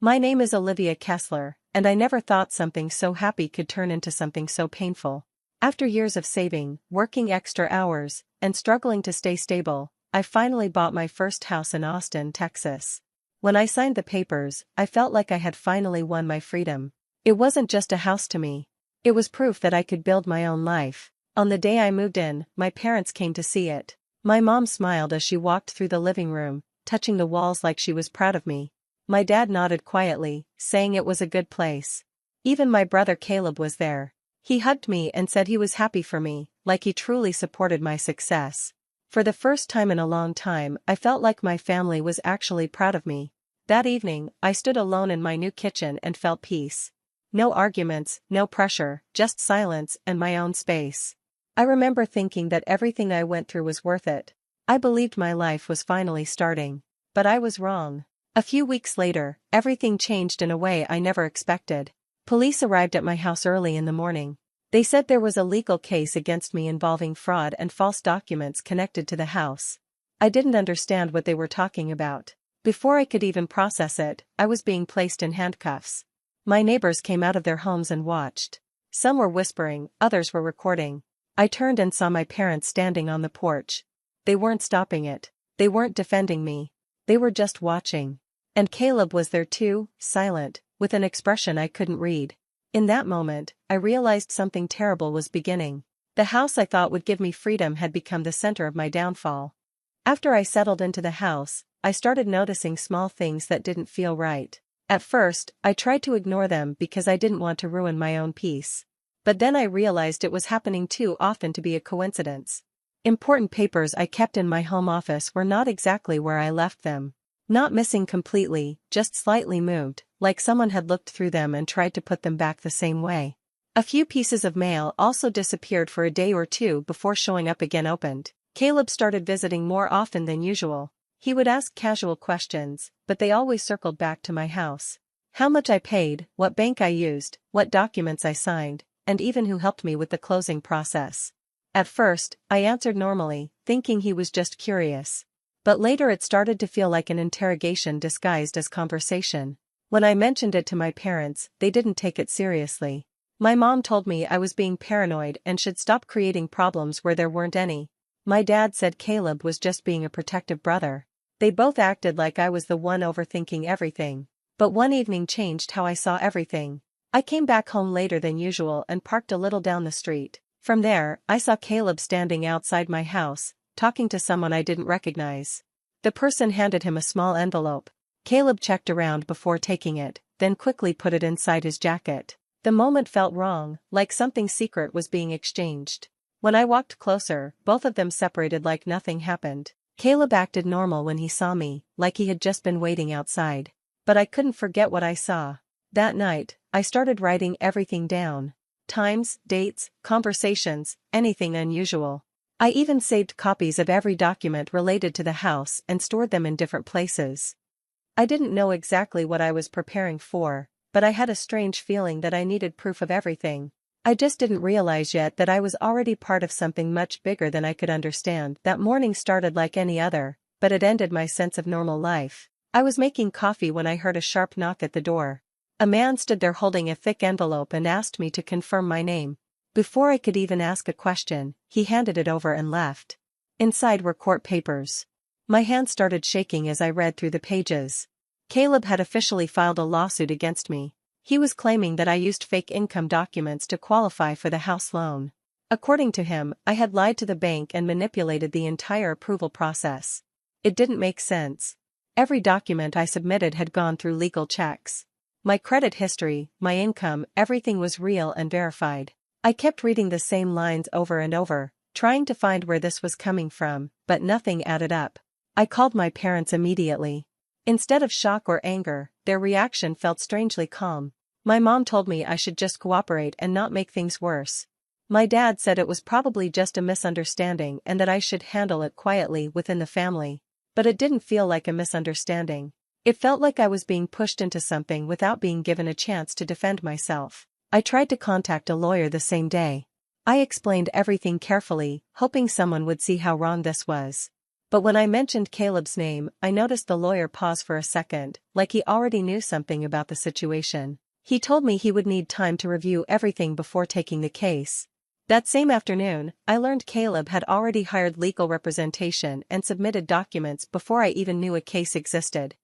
My name is Olivia Kessler, and I never thought something so happy could turn into something so painful. After years of saving, working extra hours, and struggling to stay stable, I finally bought my first house in Austin, Texas. When I signed the papers, I felt like I had finally won my freedom. It wasn't just a house to me. It was proof that I could build my own life. On the day I moved in, my parents came to see it. My mom smiled as she walked through the living room, touching the walls like she was proud of me. My dad nodded quietly, saying it was a good place. Even my brother Caleb was there. He hugged me and said he was happy for me, like he truly supported my success. For the first time in a long time, I felt like my family was actually proud of me. That evening, I stood alone in my new kitchen and felt peace. No arguments, no pressure, just silence and my own space. I remember thinking that everything I went through was worth it. I believed my life was finally starting. But I was wrong. A few weeks later, everything changed in a way I never expected. Police arrived at my house early in the morning. They said there was a legal case against me involving fraud and false documents connected to the house. I didn't understand what they were talking about. Before I could even process it, I was being placed in handcuffs. My neighbors came out of their homes and watched. Some were whispering, others were recording. I turned and saw my parents standing on the porch. They weren't stopping it. They weren't defending me. They were just watching. And Caleb was there too, silent, with an expression I couldn't read. In that moment, I realized something terrible was beginning. The house I thought would give me freedom had become the center of my downfall. After I settled into the house, I started noticing small things that didn't feel right. At first, I tried to ignore them because I didn't want to ruin my own peace. But then I realized it was happening too often to be a coincidence. Important papers I kept in my home office were not exactly where I left them. Not missing completely, just slightly moved, like someone had looked through them and tried to put them back the same way. A few pieces of mail also disappeared for a day or two before showing up again opened. Caleb started visiting more often than usual. He would ask casual questions, but they always circled back to my house. How much I paid, what bank I used, what documents I signed, and even who helped me with the closing process. At first, I answered normally, thinking he was just curious. But later it started to feel like an interrogation disguised as conversation. When I mentioned it to my parents, they didn't take it seriously. My mom told me I was being paranoid and should stop creating problems where there weren't any. My dad said Caleb was just being a protective brother. They both acted like I was the one overthinking everything. But one evening changed how I saw everything. I came back home later than usual and parked a little down the street. From there, I saw Caleb standing outside my house, talking to someone I didn't recognize. The person handed him a small envelope. Caleb checked around before taking it, then quickly put it inside his jacket. The moment felt wrong, like something secret was being exchanged. When I walked closer, both of them separated like nothing happened. Caleb acted normal when he saw me, like he had just been waiting outside. But I couldn't forget what I saw. That night, I started writing everything down. Times, dates, conversations, anything unusual. I even saved copies of every document related to the house and stored them in different places. I didn't know exactly what I was preparing for, but I had a strange feeling that I needed proof of everything. I just didn't realize yet that I was already part of something much bigger than I could understand. That morning started like any other, but it ended my sense of normal life. I was making coffee when I heard a sharp knock at the door. A man stood there holding a thick envelope and asked me to confirm my name. Before I could even ask a question, he handed it over and left. Inside were court papers. My hand started shaking as I read through the pages. Caleb had officially filed a lawsuit against me. He was claiming that I used fake income documents to qualify for the house loan. According to him, I had lied to the bank and manipulated the entire approval process. It didn't make sense. Every document I submitted had gone through legal checks. My credit history, my income, everything was real and verified. I kept reading the same lines over and over, trying to find where this was coming from, but nothing added up. I called my parents immediately. Instead of shock or anger, their reaction felt strangely calm. My mom told me I should just cooperate and not make things worse. My dad said it was probably just a misunderstanding and that I should handle it quietly within the family. But it didn't feel like a misunderstanding. It felt like I was being pushed into something without being given a chance to defend myself. I tried to contact a lawyer the same day. I explained everything carefully, hoping someone would see how wrong this was. But when I mentioned Caleb's name, I noticed the lawyer pause for a second, like he already knew something about the situation. He told me he would need time to review everything before taking the case. That same afternoon, I learned Caleb had already hired legal representation and submitted documents before I even knew a case existed.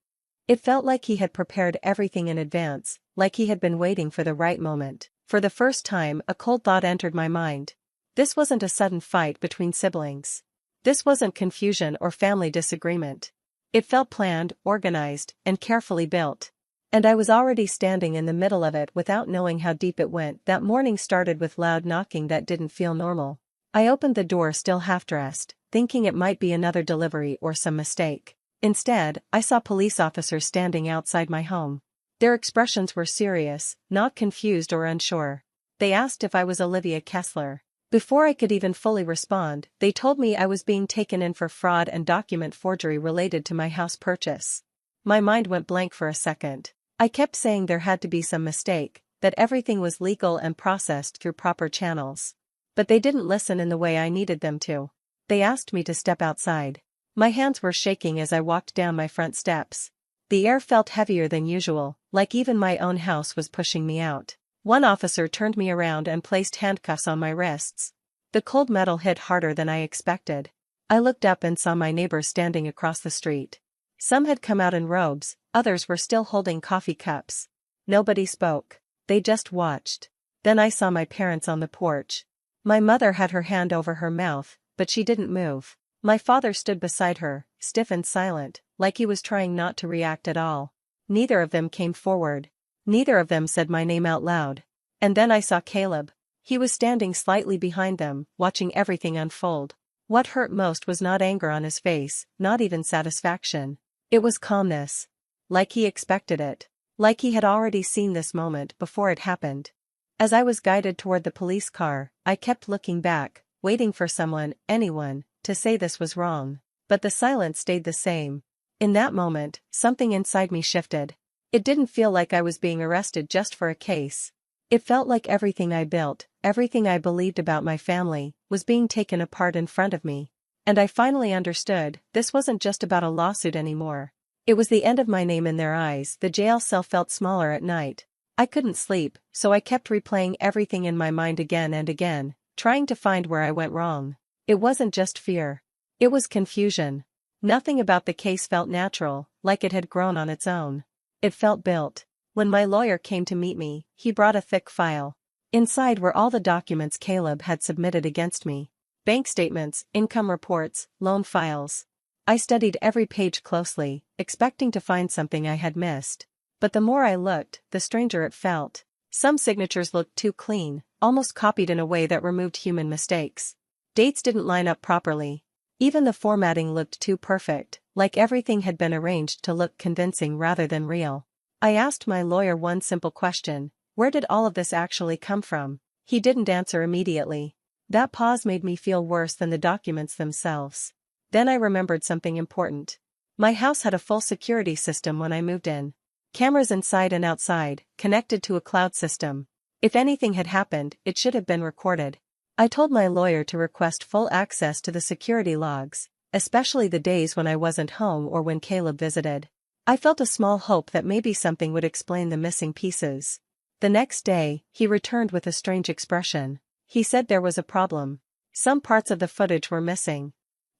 It felt like he had prepared everything in advance, like he had been waiting for the right moment. For the first time, a cold thought entered my mind. This wasn't a sudden fight between siblings. This wasn't confusion or family disagreement. It felt planned, organized, and carefully built. And I was already standing in the middle of it without knowing how deep it went. That morning started with loud knocking that didn't feel normal. I opened the door still half-dressed, thinking it might be another delivery or some mistake. Instead, I saw police officers standing outside my home. Their expressions were serious, not confused or unsure. They asked if I was Olivia Kessler. Before I could even fully respond, they told me I was being taken in for fraud and document forgery related to my house purchase. My mind went blank for a second. I kept saying there had to be some mistake, that everything was legal and processed through proper channels. But they didn't listen in the way I needed them to. They asked me to step outside. My hands were shaking as I walked down my front steps. The air felt heavier than usual, like even my own house was pushing me out. One officer turned me around and placed handcuffs on my wrists. The cold metal hit harder than I expected. I looked up and saw my neighbors standing across the street. Some had come out in robes, others were still holding coffee cups. Nobody spoke. They just watched. Then I saw my parents on the porch. My mother had her hand over her mouth, but she didn't move. My father stood beside her, stiff and silent, like he was trying not to react at all. Neither of them came forward. Neither of them said my name out loud. And then I saw Caleb. He was standing slightly behind them, watching everything unfold. What hurt most was not anger on his face, not even satisfaction. It was calmness. Like he expected it. Like he had already seen this moment before it happened. As I was guided toward the police car, I kept looking back, waiting for someone, anyone, to say this was wrong. But the silence stayed the same. In that moment, something inside me shifted. It didn't feel like I was being arrested just for a case. It felt like everything I built, everything I believed about my family, was being taken apart in front of me. And I finally understood, this wasn't just about a lawsuit anymore. It was the end of my name in their eyes. The jail cell felt smaller at night. I couldn't sleep, so I kept replaying everything in my mind again and again, trying to find where I went wrong. It wasn't just fear. It was confusion. Nothing about the case felt natural, like it had grown on its own. It felt built. When my lawyer came to meet me, he brought a thick file. Inside were all the documents Caleb had submitted against me. Bank statements, income reports, loan files. I studied every page closely, expecting to find something I had missed. But the more I looked, the stranger it felt. Some signatures looked too clean, almost copied in a way that removed human mistakes. Dates didn't line up properly. Even the formatting looked too perfect, like everything had been arranged to look convincing rather than real. I asked my lawyer one simple question: where did all of this actually come from? He didn't answer immediately. That pause made me feel worse than the documents themselves. Then I remembered something important. My house had a full security system when I moved in. Cameras inside and outside, connected to a cloud system. If anything had happened, it should have been recorded. I told my lawyer to request full access to the security logs, especially the days when I wasn't home or when Caleb visited. I felt a small hope that maybe something would explain the missing pieces. The next day, he returned with a strange expression. He said there was a problem. Some parts of the footage were missing.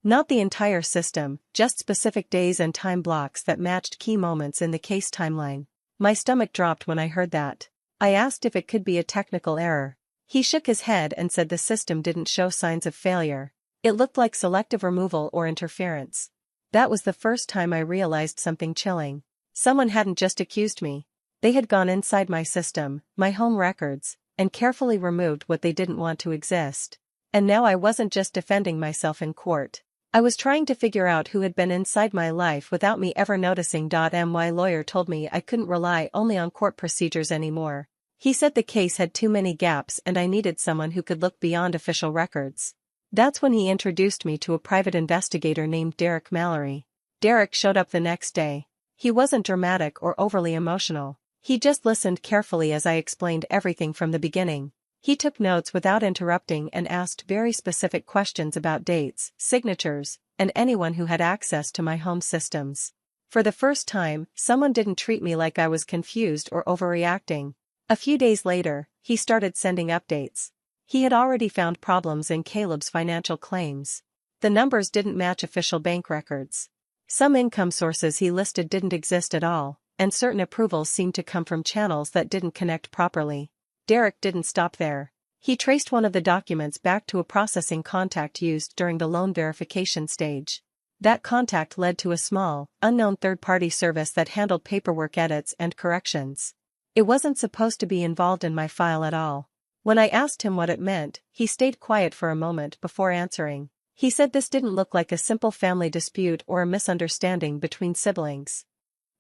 Not the entire system, just specific days and time blocks that matched key moments in the case timeline. My stomach dropped when I heard that. I asked if it could be a technical error. He shook his head and said the system didn't show signs of failure. It looked like selective removal or interference. That was the first time I realized something chilling. Someone hadn't just accused me. They had gone inside my system, my home records, and carefully removed what they didn't want to exist. And now I wasn't just defending myself in court. I was trying to figure out who had been inside my life without me ever noticing. My lawyer told me I couldn't rely only on court procedures anymore. He said the case had too many gaps and I needed someone who could look beyond official records. That's when he introduced me to a private investigator named Derek Mallory. Derek showed up the next day. He wasn't dramatic or overly emotional. He just listened carefully as I explained everything from the beginning. He took notes without interrupting and asked very specific questions about dates, signatures, and anyone who had access to my home systems. For the first time, someone didn't treat me like I was confused or overreacting. A few days later, he started sending updates. He had already found problems in Caleb's financial claims. The numbers didn't match official bank records. Some income sources he listed didn't exist at all, and certain approvals seemed to come from channels that didn't connect properly. Derek didn't stop there. He traced one of the documents back to a processing contact used during the loan verification stage. That contact led to a small, unknown third-party service that handled paperwork edits and corrections. It wasn't supposed to be involved in my file at all. When I asked him what it meant, he stayed quiet for a moment before answering. He said this didn't look like a simple family dispute or a misunderstanding between siblings.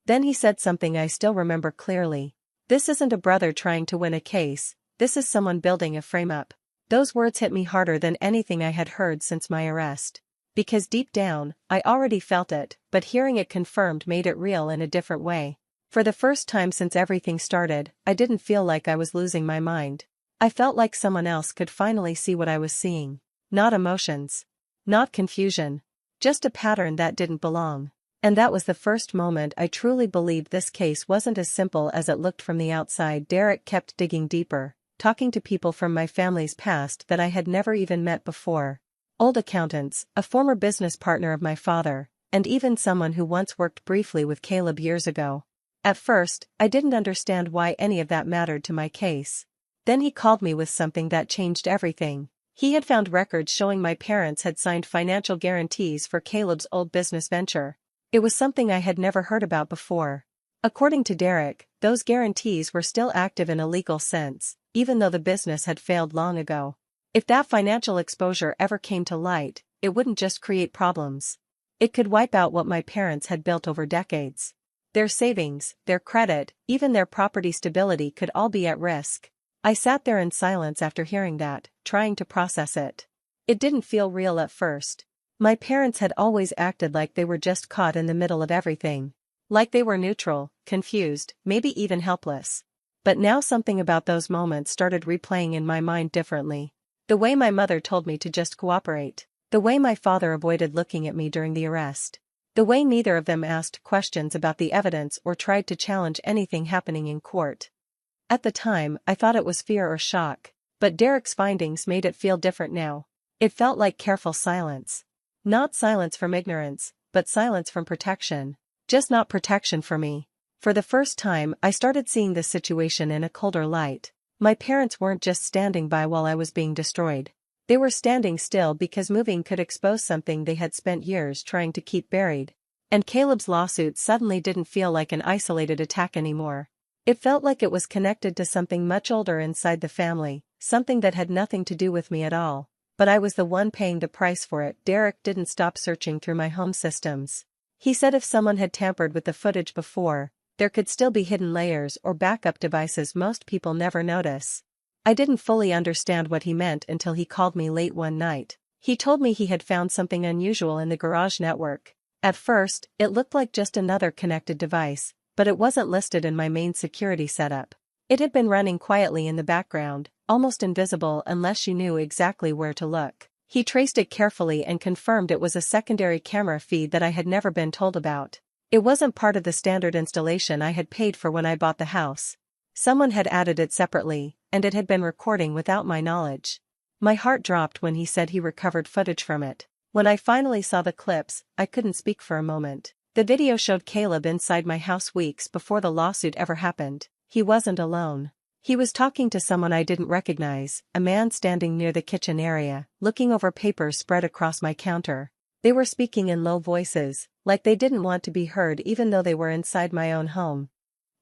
Then he said something I still remember clearly. "This isn't a brother trying to win a case, this is someone building a frame-up." Those words hit me harder than anything I had heard since my arrest. Because deep down, I already felt it, but hearing it confirmed made it real in a different way. For the first time since everything started, I didn't feel like I was losing my mind. I felt like someone else could finally see what I was seeing. Not emotions. Not confusion. Just a pattern that didn't belong. And that was the first moment I truly believed this case wasn't as simple as it looked from the outside. Derek kept digging deeper, talking to people from my family's past that I had never even met before. Old accountants, a former business partner of my father, and even someone who once worked briefly with Caleb years ago. At first, I didn't understand why any of that mattered to my case. Then he called me with something that changed everything. He had found records showing my parents had signed financial guarantees for Caleb's old business venture. It was something I had never heard about before. According to Derek, those guarantees were still active in a legal sense, even though the business had failed long ago. If that financial exposure ever came to light, it wouldn't just create problems. It could wipe out what my parents had built over decades. Their savings, their credit, even their property stability could all be at risk. I sat there in silence after hearing that, trying to process it. It didn't feel real at first. My parents had always acted like they were just caught in the middle of everything. Like they were neutral, confused, maybe even helpless. But now something about those moments started replaying in my mind differently. The way my mother told me to just cooperate. The way my father avoided looking at me during the arrest. The way neither of them asked questions about the evidence or tried to challenge anything happening in court. At the time, I thought it was fear or shock, but Derek's findings made it feel different now. It felt like careful silence. Not silence from ignorance, but silence from protection. Just not protection for me. For the first time, I started seeing this situation in a colder light. My parents weren't just standing by while I was being destroyed. They were standing still because moving could expose something they had spent years trying to keep buried. And Caleb's lawsuit suddenly didn't feel like an isolated attack anymore. It felt like it was connected to something much older inside the family, something that had nothing to do with me at all. But I was the one paying the price for it. Derek didn't stop searching through my home systems. He said if someone had tampered with the footage before, there could still be hidden layers or backup devices most people never notice. I didn't fully understand what he meant until he called me late one night. He told me he had found something unusual in the garage network. At first, it looked like just another connected device, but it wasn't listed in my main security setup. It had been running quietly in the background, almost invisible unless you knew exactly where to look. He traced it carefully and confirmed it was a secondary camera feed that I had never been told about. It wasn't part of the standard installation I had paid for when I bought the house. Someone had added it separately, and it had been recording without my knowledge. My heart dropped when he said he recovered footage from it. When I finally saw the clips, I couldn't speak for a moment. The video showed Caleb inside my house weeks before the lawsuit ever happened. He wasn't alone. He was talking to someone I didn't recognize, a man standing near the kitchen area, looking over papers spread across my counter. They were speaking in low voices, like they didn't want to be heard even though they were inside my own home.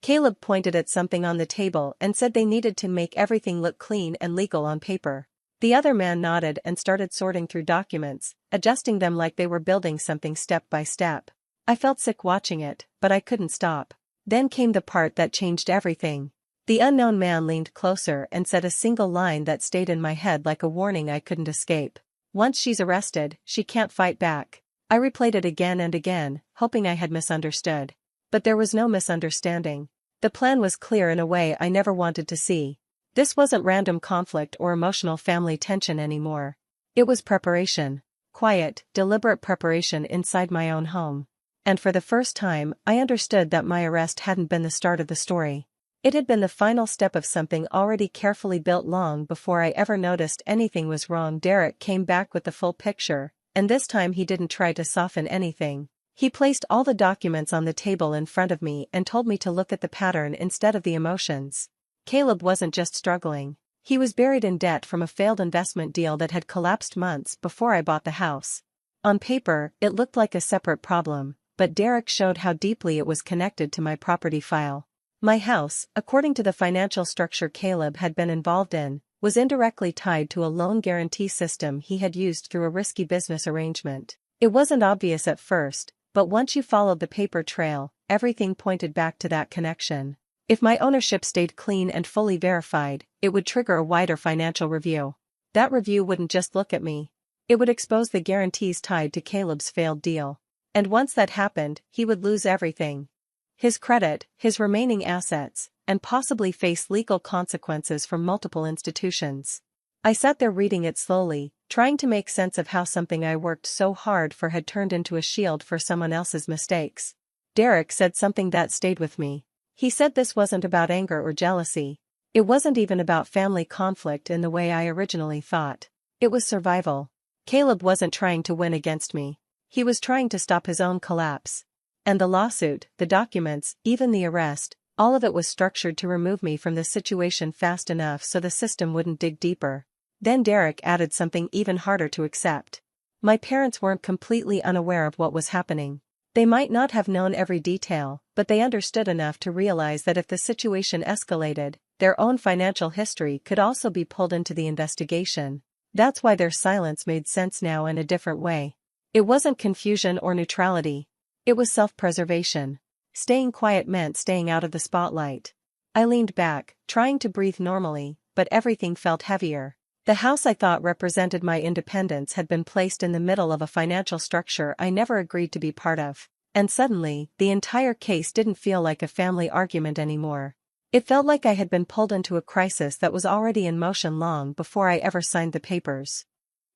Caleb pointed at something on the table and said they needed to make everything look clean and legal on paper. The other man nodded and started sorting through documents, adjusting them like they were building something step by step. I felt sick watching it, but I couldn't stop. Then came the part that changed everything. The unknown man leaned closer and said a single line that stayed in my head like a warning I couldn't escape. Once she's arrested, she can't fight back. I replayed it again and again, hoping I had misunderstood. But there was no misunderstanding. The plan was clear in a way I never wanted to see. This wasn't random conflict or emotional family tension anymore. It was preparation. Quiet, deliberate preparation inside my own home. And for the first time, I understood that my arrest hadn't been the start of the story. It had been the final step of something already carefully built long before I ever noticed anything was wrong. Derek came back with the full picture, and this time he didn't try to soften anything. He placed all the documents on the table in front of me and told me to look at the pattern instead of the emotions. Caleb wasn't just struggling. He was buried in debt from a failed investment deal that had collapsed months before I bought the house. On paper, it looked like a separate problem, but Derek showed how deeply it was connected to my property file. My house, according to the financial structure Caleb had been involved in, was indirectly tied to a loan guarantee system he had used through a risky business arrangement. It wasn't obvious at first, but once you followed the paper trail, everything pointed back to that connection. If my ownership stayed clean and fully verified, it would trigger a wider financial review. That review wouldn't just look at me. It would expose the guarantees tied to Caleb's failed deal. And once that happened, he would lose everything. His credit, his remaining assets, and possibly face legal consequences from multiple institutions. I sat there reading it slowly, trying to make sense of how something I worked so hard for had turned into a shield for someone else's mistakes. Derek said something that stayed with me. He said this wasn't about anger or jealousy. It wasn't even about family conflict in the way I originally thought. It was survival. Caleb wasn't trying to win against me. He was trying to stop his own collapse. And the lawsuit, the documents, even the arrest, all of it was structured to remove me from the situation fast enough so the system wouldn't dig deeper. Then Derek added something even harder to accept. My parents weren't completely unaware of what was happening. They might not have known every detail, but they understood enough to realize that if the situation escalated, their own financial history could also be pulled into the investigation. That's why their silence made sense now in a different way. It wasn't confusion or neutrality. It was self-preservation. Staying quiet meant staying out of the spotlight. I leaned back, trying to breathe normally, but everything felt heavier. The house I thought represented my independence had been placed in the middle of a financial structure I never agreed to be part of. And suddenly, the entire case didn't feel like a family argument anymore. It felt like I had been pulled into a crisis that was already in motion long before I ever signed the papers.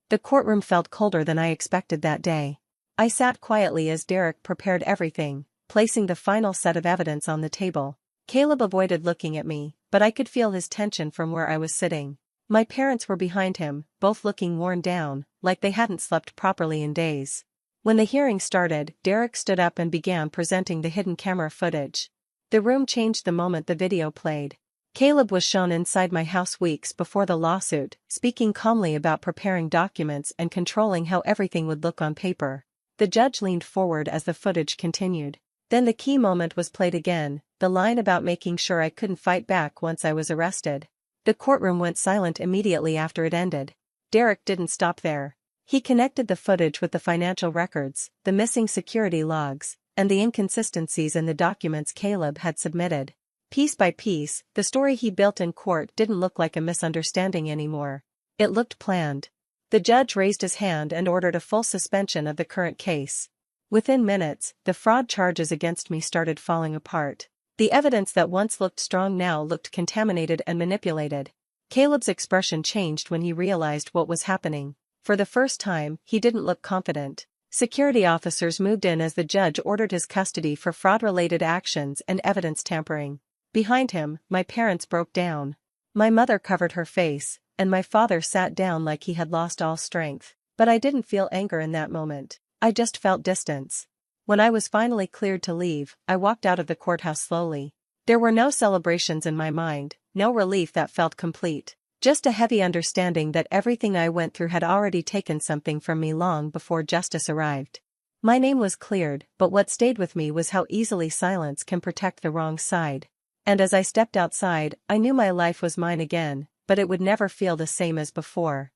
The courtroom felt colder than I expected that day. I sat quietly as Derek prepared everything, placing the final set of evidence on the table. Caleb avoided looking at me, but I could feel his tension from where I was sitting. My parents were behind him, both looking worn down, like they hadn't slept properly in days. When the hearing started, Derek stood up and began presenting the hidden camera footage. The room changed the moment the video played. Caleb was shown inside my house weeks before the lawsuit, speaking calmly about preparing documents and controlling how everything would look on paper. The judge leaned forward as the footage continued. Then the key moment was played again, the line about making sure I couldn't fight back once I was arrested. The courtroom went silent immediately after it ended. Derek didn't stop there. He connected the footage with the financial records, the missing security logs, and the inconsistencies in the documents Caleb had submitted. Piece by piece, the story he built in court didn't look like a misunderstanding anymore. It looked planned. The judge raised his hand and ordered a full suspension of the current case. Within minutes, the fraud charges against me started falling apart. The evidence that once looked strong now looked contaminated and manipulated. Caleb's expression changed when he realized what was happening. For the first time, he didn't look confident. Security officers moved in as the judge ordered his custody for fraud-related actions and evidence tampering. Behind him, my parents broke down. My mother covered her face, and my father sat down like he had lost all strength. But I didn't feel anger in that moment. I just felt distance. When I was finally cleared to leave, I walked out of the courthouse slowly. There were no celebrations in my mind, no relief that felt complete. Just a heavy understanding that everything I went through had already taken something from me long before justice arrived. My name was cleared, but what stayed with me was how easily silence can protect the wrong side. And as I stepped outside, I knew my life was mine again, but it would never feel the same as before.